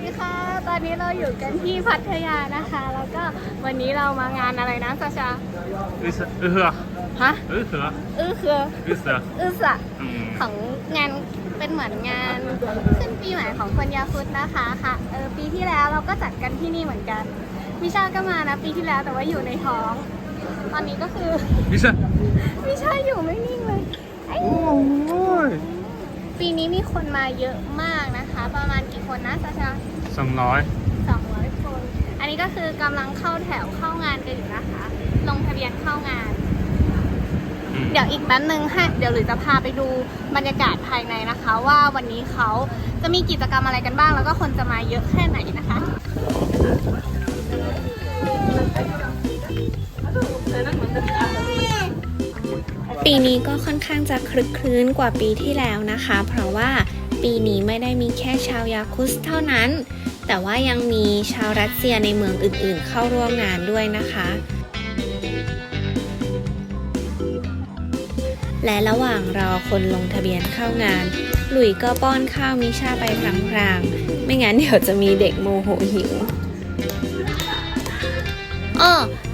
ดีค่ะตอนนี้เราอยู่กันที่พัทยานะคะแล้วก็วันนี้เรามางานอะไรนะซาชาฮะคือของงานเป็นเหมือนงานขึ้นปีใหม่ของคนยาคุดนะคะค่ะปีที่แล้วเราก็จัดกันที่นี่เหมือนกันมิชาก็มานะปีที่แล้วแต่ว่าอยู่ในท้องตอนนี้ก็คือมิชาอยู่ไม่นิ่งเลยปีนี้มีคนมาเยอะมากนะคะประมาณกี่คนนะซาชา200 คนอันนี้ก็คือกำลังเข้าแถวเข้างานกันอยู่นะคะลงทะเบียนเข้างานเดี๋ยวอีกแป๊บนึงเดี๋ยวหรือจะพาไปดูบรรยากาศภายในนะคะว่าวันนี้เขาจะมีกิจกรรมอะไรกันบ้างแล้วก็คนจะมาเยอะแค่ไหนนะคะปีนี้ก็ค่อนข้างจะคลึกคลื้นกว่าปีที่แล้วนะคะเพราะว่าปีนี้ไม่ได้มีแค่ชาวยาคุสเท่านั้นแต่ว่ายังมีชาวรัสเซียในเมืองอื่นๆเข้าร่วมงานด้วยนะคะและระหว่างรอคนลงทะเบียนเข้างานหลุยก็ป้อนข้าวมิชาไปพลางๆไม่งั้นเดี๋ยวจะมีเด็กโมโหหิว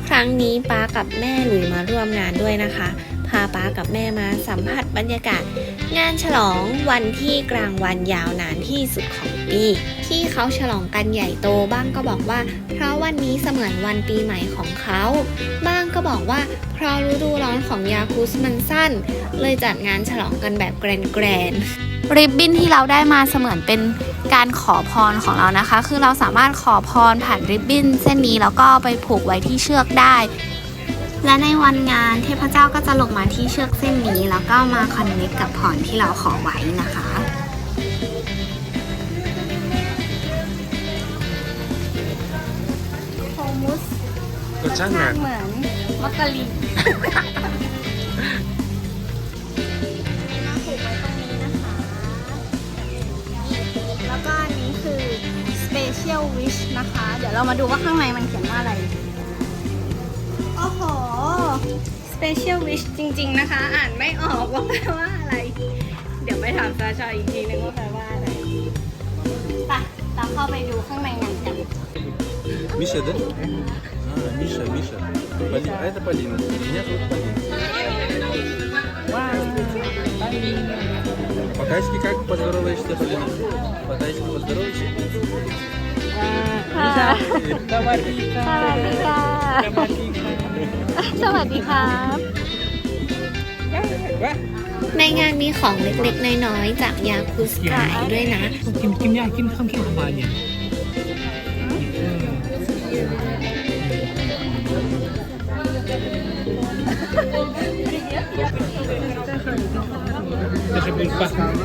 ครั้งนี้ป้ากับแม่หลุยมาร่วมงานด้วยนะคะพาป้ากับแม่มาสัมผัสบรรยากาศงานฉลองวันที่กลางวันยาวนานที่สุดของปีที่เขาฉลองกันใหญ่โตบ้างก็บอกว่าเพราะวันนี้เสมือนวันปีใหม่ของเขาบ้างก็บอกว่าเพราะฤดูร้อนของยาคุสมันสั้นเลยจัดงานฉลองกันแบบแกรนริบบิ้นที่เราได้มาเสมือนเป็นการขอพรของเรานะคะคือเราสามารถขอพรผ่านริบบิ้นเส้นนี้แล้วก็ไปผูกไว้ที่เชือกได้และในวันงานเทพเจ้าก็จะลงมาที่เชือกเส้นนี้แล้วก็มาคอนเนคกับพรที่เราขอไว้นะคะโฮมุสรสชาติเหมือนมักกะลีมาผูกไว้ตรงนี้นะคะแล้วก็อันนี้คือ Special Wish นะคะเดี๋ยวเรามาดูว่าข้างในมันเขียนว่าอะไรโอ้โห Special Wish จริงๆนะคะอ่านไม่ออกว่าแปลว่าอะไรเดี๋ยวไปถามซาชาอีกทีนึงว่าแปลว่าอะไรไปเราเข้าไปดูข้างในงานกันМиша, да? Миша. Полина. А это Полина. Меня зовут Полина. По-тайски как поздороваешься, Полина? По-тайски поздоровайся. สวัสดีครับในงานมีของเล็กๆน้อยๆจากยาคุสขายด้วยนะกินยากินข้าวเขียวมาเนี่ย这是不是饭？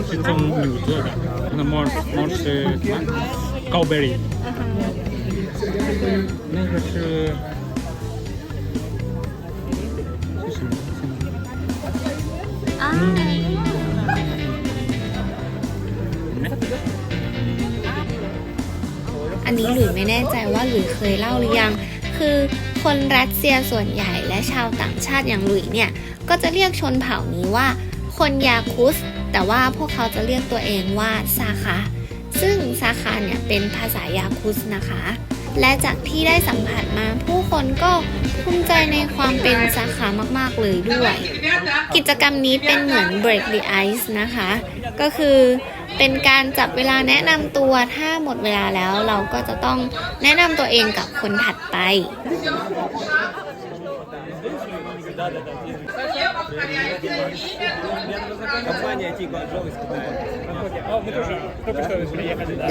是从牛做的，那么是高贝里，那个是什么？อันนี้หลุยไม่แน่ใจว่าหลุยเคยเล่าหรือยังคือคนรัสเซียส่วนใหญ่และชาวต่างชาติอย่างหลุยเนี่ยก็จะเรียกชนเผ่านี้ว่าคนยาคุสแต่ว่าพวกเขาจะเรียกตัวเองว่าซาคาซึ่งซาคาเนี่ยเป็นภาษายาคุสนะคะและจากที่ได้สัมผัสมาผู้คนก็ภูมิใจในความเป็นซาคามากๆเลยด้วยกิจกรรมนี้เป็นเหมือน break the ice นะคะก็คือเป็นการจับเวลาแนะนำตัวถ้าหมดเวลาแล้วเราก็จะต้องแนะนำตัวเองกับคนถัดไป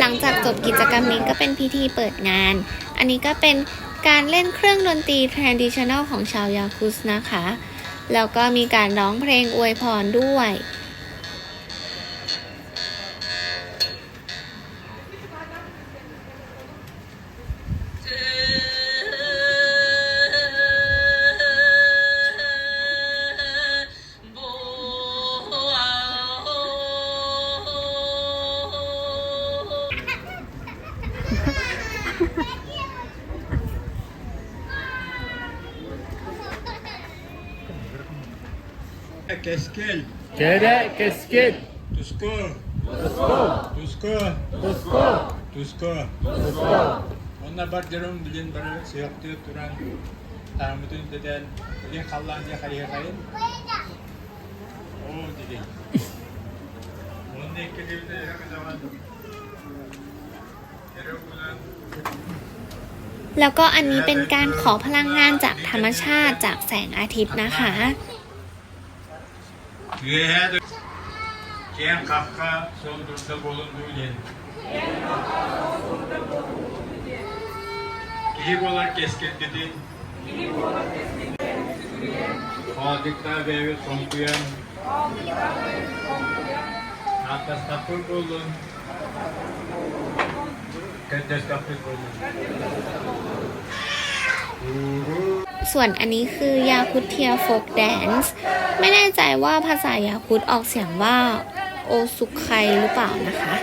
หลังจากจบกิจกรรมนี้ก็เป็นพิธีเปิดงานอันนี้ก็เป็นการเล่นเครื่องดนตรี traditional ของชาวยาคุสนะคะแล้วก็มีการร้องเพลงอวยพรด้วย Qu'est-ce Qu'est-ce Tusko. Tusko. Onlar bar jarım bilin bar seyakti turan tamutun deden bilin kallan diye kariye kayın. O dedi. Onun ekibinde her zaman Erogulan แล้วก็อันนี้เป็นการขอพลังงานจากธรรมชาติจากแสงอาทิตย์นะคะ Güğe'de Ken Kafka son durumda bulunduğu yer. İyi olarak kesketledi. Fadıkta ve evi son duyan. Atas tapır bulun. Ketes tapır bulun. ส่วนอันนี้คือยาคุดเทียโฟกแดนซ์ไม่แน่ใจว่าภาษายาคุดออกเสียงว่าโอซุไคหรือเปล่านะคะ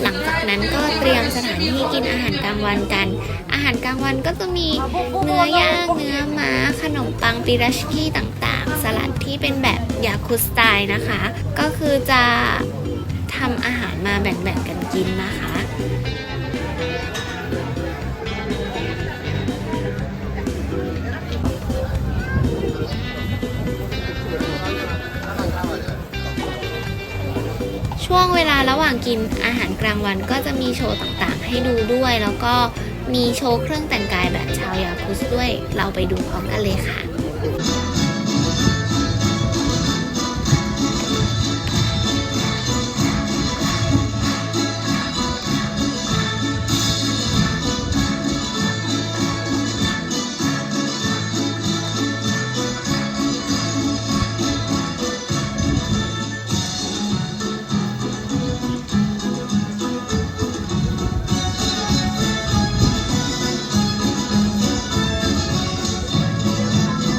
หลังจากนั้นก็เตรียมสถานที่กินอาหารกลางวันกัน อาหารกลางวันก็จะมีเนื้อย่างเนื้อม้าขนมปังปิราชกี้ต่างๆ สลัดที่เป็นแบบยาคุสไตล์นะคะ ก็คือจะทำอาหารมาแบ่งๆกันกินนะคะ ช่วงเวลาระหว่างกินอาหารกลางวันก็จะมีโชว์ต่างๆให้ดูด้วย แล้วก็มีโชว์เครื่องแต่งกายแบบชาวยาคุสด้วย เราไปดูพร้อมกันเลยค่ะ Ken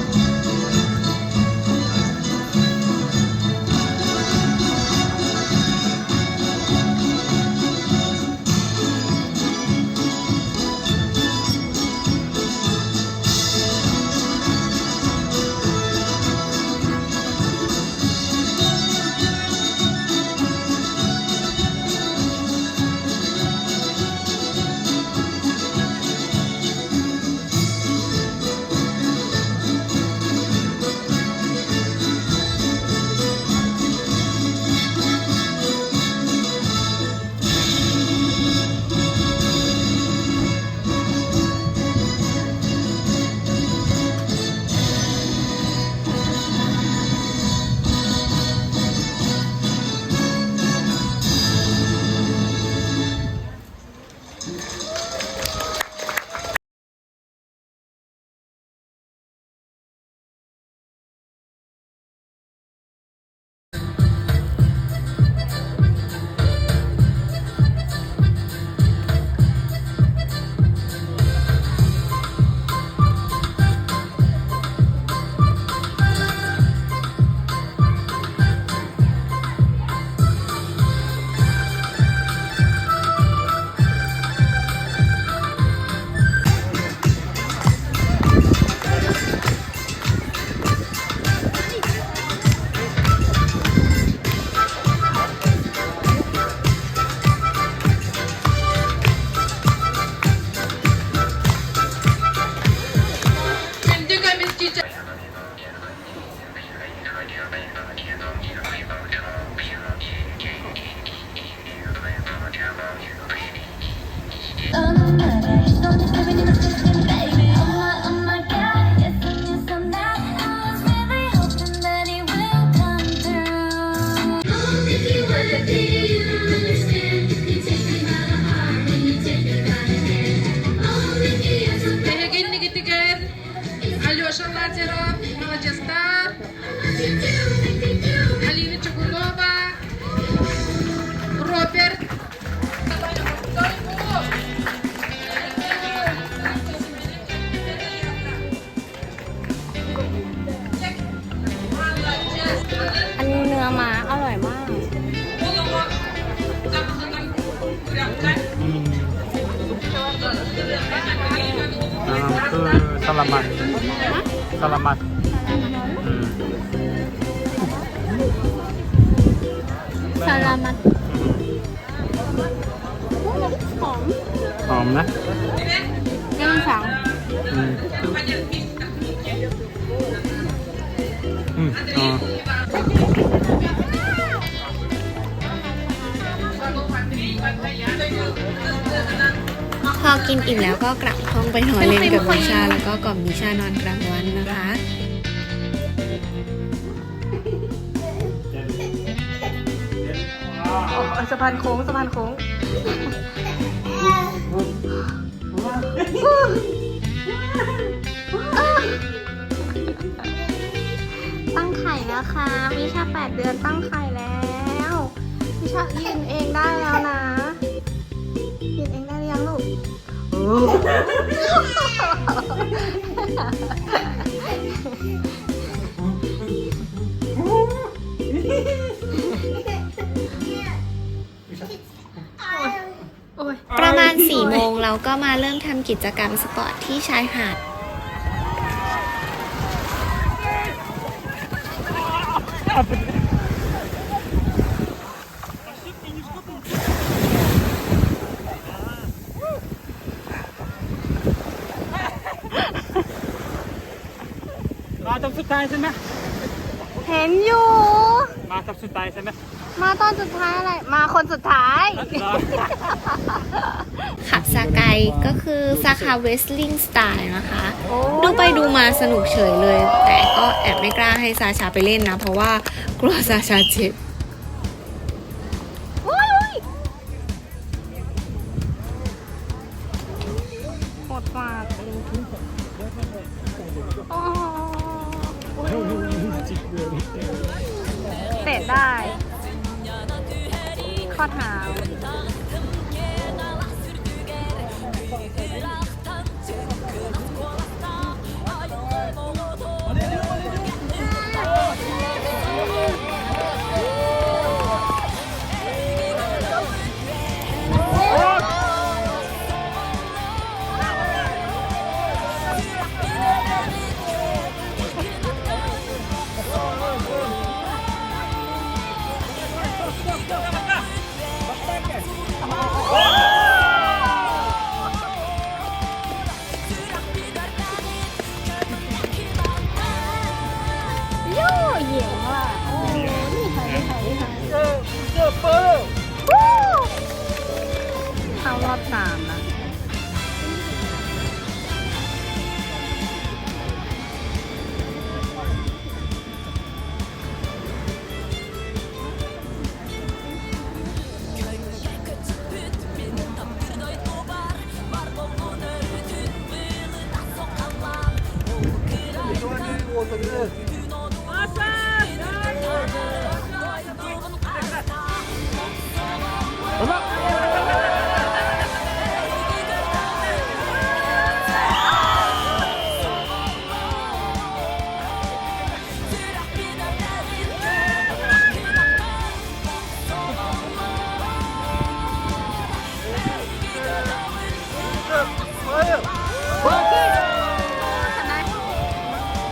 ลามัดสลามัดสลามัดหอมนะ ยังสั่ง อ๋อ พอกินอิ่มแล้วก็กลับห้องไปนอนเล่นกับมิชาแล้วก็กล่อมมิชานอนกลางวันนะคะ สะพานโค้งสะพานโค้งตั้งไข่แล้วค่ะมิชา8 เดือนตั้งไข่แล้วมิชายืนเองได้แล้วนะยืนเองได้หรือยังลูกประมาณ4 โมงเราก็มาเริ่มทำกิจกรรมสปอร์ตที่ชายหาดมาตอนสุดท้ายใช่ไหม เห็นอยู่ มาตอนสุดท้ายใช่ไหม มาตอนสุดท้ายอะไร มาคนสุดท้าย ขับซาไกก็คือสาขาเวสลิงสไตล์นะคะ ดูไปดูมาสนุกเฉยเลย แต่ก็แอบไม่กล้าให้ซาชาไปเล่นนะ เพราะว่ากลัวซาชาเจ็บโคตรฟาดเตะได้ ข้อเท้าเข้ารอบ3นะ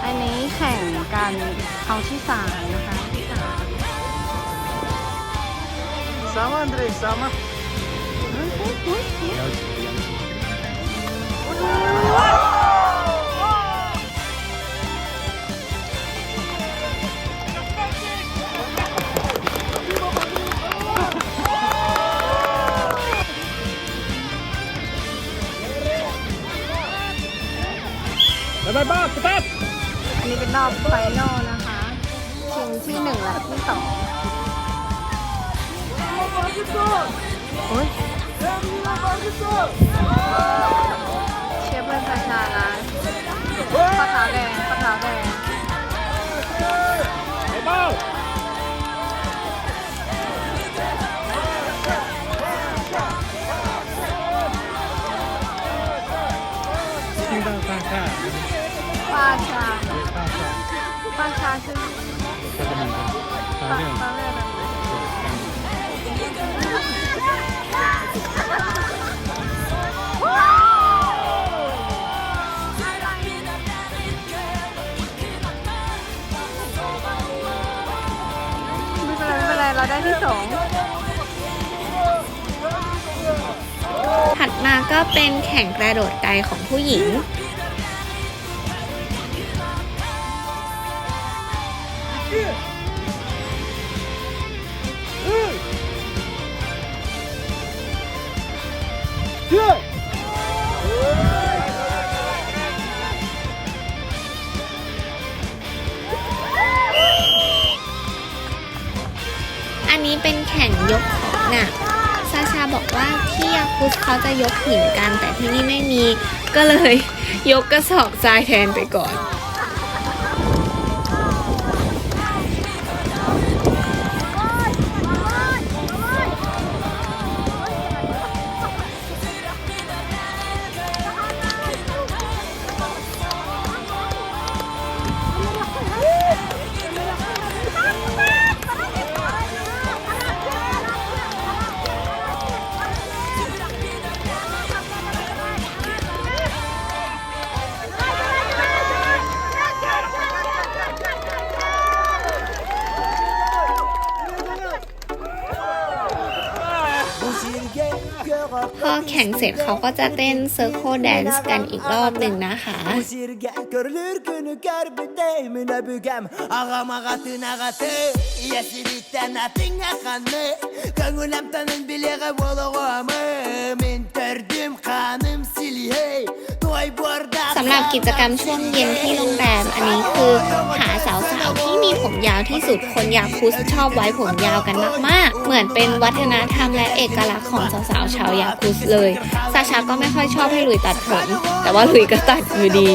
อันนี้แข่งกันเอาที่3นะคะที่3 Sama, Andrei, sama. Bye-bye, cepat! อันนี้เป็นรอบไฟนอลนะคะชิงที่1และที่2โอ้ยเชฟเป็นประชานะปลาขาวแดงปลาขาวแดง Bye-bye! Tinggal kakak. ปลาชาปลาชาคือปลาเลือด ที่สอง ถัดมาก็เป็นแข่งกระโดดไกลของผู้หญิง อันนี้เป็นแข่งยกของหนักซาชาบอกว่าที่ยาคุสเขาจะยกหินกันแต่ที่นี่ไม่มีก็เลยยกกระสอบทรายแทนไปก่อน พอแข่งเสร็จเขาก็จะเต้นเซอร์โคแดนซ์กันอีกรอบหนึ่งนะคะ สำหรับกิจกรรมช่วงเย็นที่โรงแรมอันนี้คือหาสาวๆที่มีผมยาวที่สุดคนยาคุสชอบไว้ผมยาวกันมากๆเหมือนเป็นวัฒนธรรมและเอกลักษณ์ของสาวๆชาวยาคุสเลยซาชาก็ไม่ค่อยชอบให้หลุยตัดผมแต่ว่าหลุยก็ตัดอยู่ดี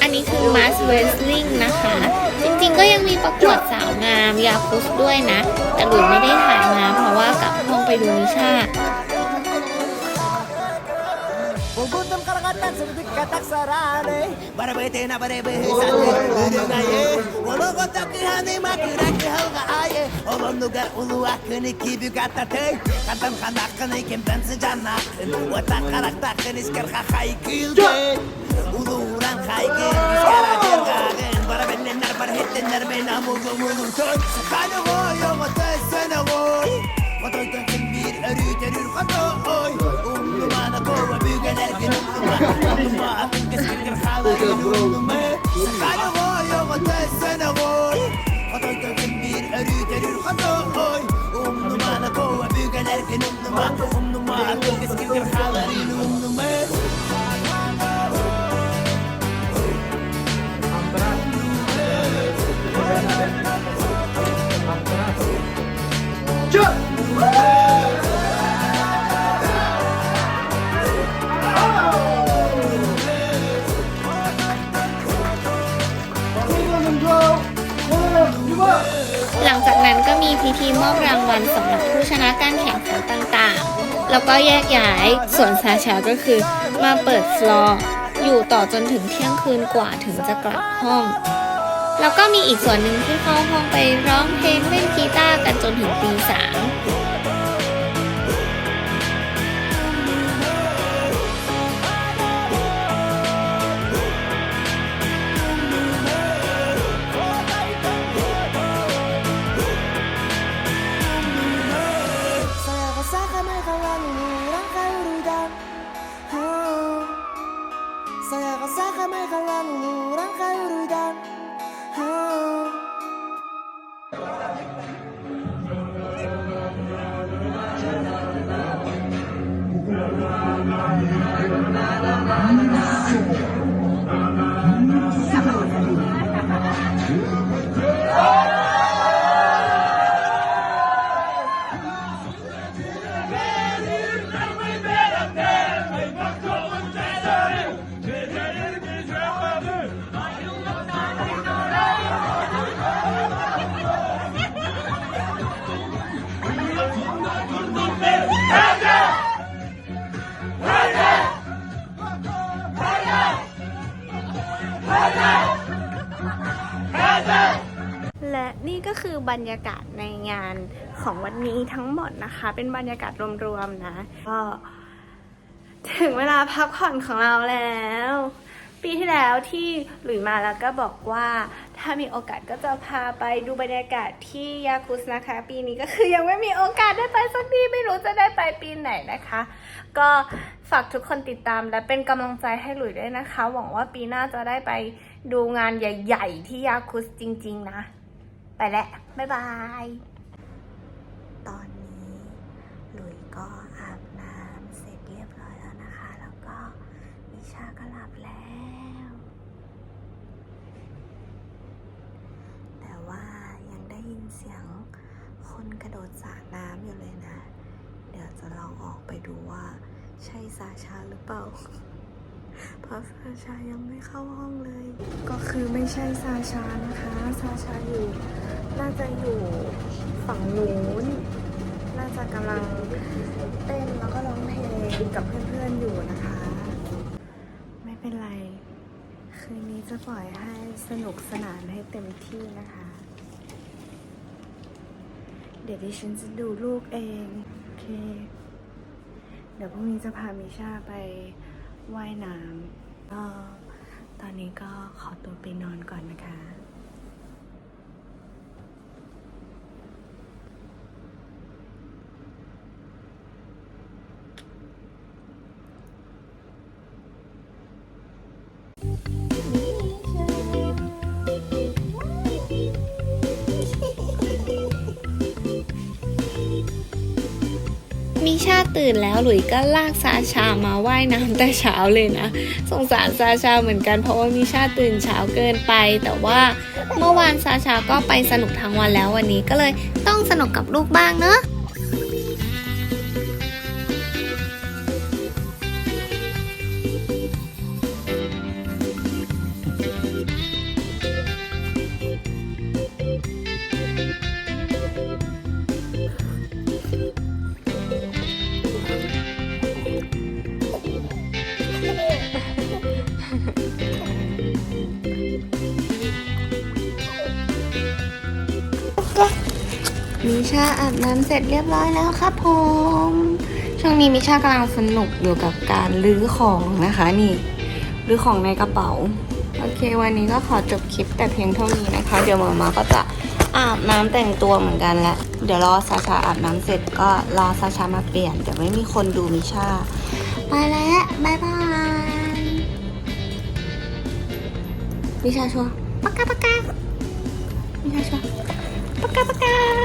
อันนี้คือมาสเวสลิงนะคะ จริงๆก็ยังมีประกวดสาวงามยาคุสด้วยนะ แต่หลุยไม่ได้ถ่ายมาเพราะว่ากลับห้องไปดูนิชา หลังจากนั้นก็มีพิธีมอบรางวัลสำหรับผู้ชนะการแข่งขันต่างๆ แล้วก็แยกย้าย ส่วนซาชาก็คือมาเปิดฟลอร์อยู่ต่อจนถึงเที่ยงคืนกว่าถึงจะกลับห้อง แล้วก็มีอีกส่วนหนึ่งที่เข้าห้องไปร้องเพลงเล่นกีตาร์กันจนถึงตี 3 บรรยากาศในงานของวันนี้ทั้งหมดนะคะ เป็นบรรยากาศรวมๆนะก็ถึงเวลาพักผ่อนของเราแล้ว ปีที่แล้วที่หลุยมาแล้วก็บอกว่าถ้ามีโอกาสก็จะพาไปดูบรรยากาศที่ยาคุสนะคะ ปีนี้ก็คือยังไม่มีโอกาสได้ไปสักทีไม่รู้จะได้ไปปีไหนนะคะ ก็ฝากทุกคนติดตามและเป็นกำลังใจให้หลุยด้วยนะคะ หวังว่าปีหน้าจะได้ไปดูงานใหญ่ๆที่ยาคุสจริงๆนะ ไปแล้วบ๊ายบาย ตอนนี้หลุยก็อาบน้ำเสร็จเรียบร้อยแล้วนะคะ แล้วก็มิชาก็หลับแล้ว แต่ว่ายังได้ยินเสียงคนกระโดดสระน้ำอยู่เลยนะ เดี๋ยวจะลองออกไปดูว่าใช่ซาชาหรือเปล่า เพราะซาชายังไม่เข้าห้องเลย ก็คือไม่ใช่ซาชานะคะ ซาชาน่าจะอยู่ฝั่งนู้น น่าจะกำลังเต้นแล้วก็ร้องเพลงกับเพื่อนๆอยู่นะคะ ไม่เป็นไร คืนนี้จะปล่อยให้สนุกสนานให้เต็มที่นะคะ เดี๋ยวดิฉันจะดูลูกเอง โอเค เดี๋ยวพรุ่งนี้จะพามิชาไปว่ายน้ำก็ตอนนี้ก็ขอตัวไปนอนก่อนนะคะ มิชาตื่นแล้วหลุยก็ลากซาชามาว่ายน้ำแต่เช้าเลยนะสงสารซาชาเหมือนกันเพราะว่ามิชาตื่นเช้าเกินไป แต่ว่าเมื่อวานซาชาก็ไปสนุกทั้งวันแล้ววันนี้ก็เลยต้องสนุกกับลูกบ้างเนอะมิชาอาบน้ำเสร็จเรียบร้อยแล้วครับผมช่วงนี้มิชากำลังสนุกอยู่กับการรื้อของนะคะนี่รื้อของในกระเป๋าโอเควันนี้ก็ขอจบคลิปแต่เพียงเท่านี้นะคะเดี๋ยวมาก็จะอาบน้ำแต่งตัวเหมือนกันแล้วเดี๋ยวรอซาชาอาบน้ำเสร็จก็รอซาชามาเปลี่ยนเดี๋ยวไม่มีคนดูมิชาไปแล้วบ๊ายบายมิชาชัวร์ปากกามิชาชัวร์ปากกา